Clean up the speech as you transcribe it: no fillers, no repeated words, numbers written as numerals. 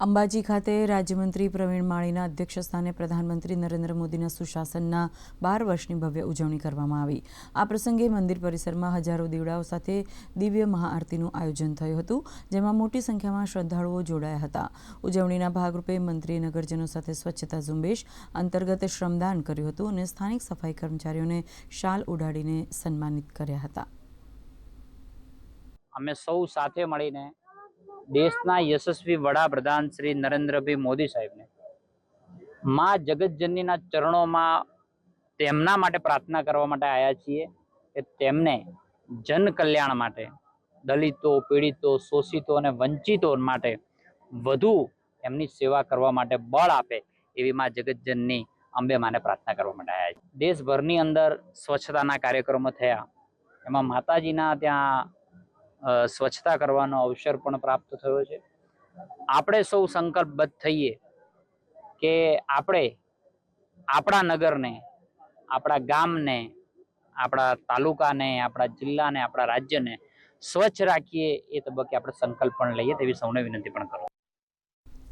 અંબાજી ખાતે રાજ્યમંત્રી પ્રવીણ માળીના અધ્યક્ષસ્થાને પ્રધાનમંત્રી નરેન્દ્ર મોદીના સુશાસનના 12 વર્ષની ભવ્ય ઉજવણી કરવામાં આવી। આ પ્રસંગે મંદિર પરિસરમાં હજારો દીવડાઓ સાથે દિવ્ય મહાઆરતીનું આયોજન થયું હતું, જેમાં મોટી સંખ્યામાં શ્રદ્ધાળુઓ જોડાયા હતા। ઉજવણીના ભાગરૂપે મંત્રીએ નગરજનો સાથે સ્વચ્છતા ઝુંબેશ અંતર્ગત શ્રમદાન કર્યું હતું અને સ્થાનિક સફાઈ કર્મચારીઓને શાલ ઉડાડીને સન્માનિત કર્યા હતા। અમે સૌ સાથે મળીને દેશના યશસ્વી વડાપ્રધાન શ્રી નરેન્દ્રભાઈ મોદી સાહેબને માં જગતજનનીના ચરણોમાં તેમના માટે પ્રાર્થના કરવા માટે આવ્યા છીએ કે તેમને જન કલ્યાણ માટે, દલિતો, પીડિતો, શોષિતો અને વંચિતો માટે વધુ એમની સેવા કરવા માટે બળ આપે એવી માં જગતજનની અંબે માને પ્રાર્થના કરવા માટે આવ્યા છે। દેશભરની અંદર સ્વચ્છતાના કાર્યક્રમો થયા, એમાં માતાજીના ત્યાં સ્વચ્છતા કરવાનો અવસર પણ પ્રાપ્ત થયો છે। આપણે સૌ સંકલ્પબદ્ધ થઈએ કે આપણે આપણા નગરને, આપણા ગામને, આપણા તાલુકાને, આપણા જિલ્લાને, આપણા રાજ્યને સ્વચ્છ રાખીએ એ તબક્કે આપણે સંકલ્પ પણ લઈએ તેવી સૌને વિનંતી પણ કરું।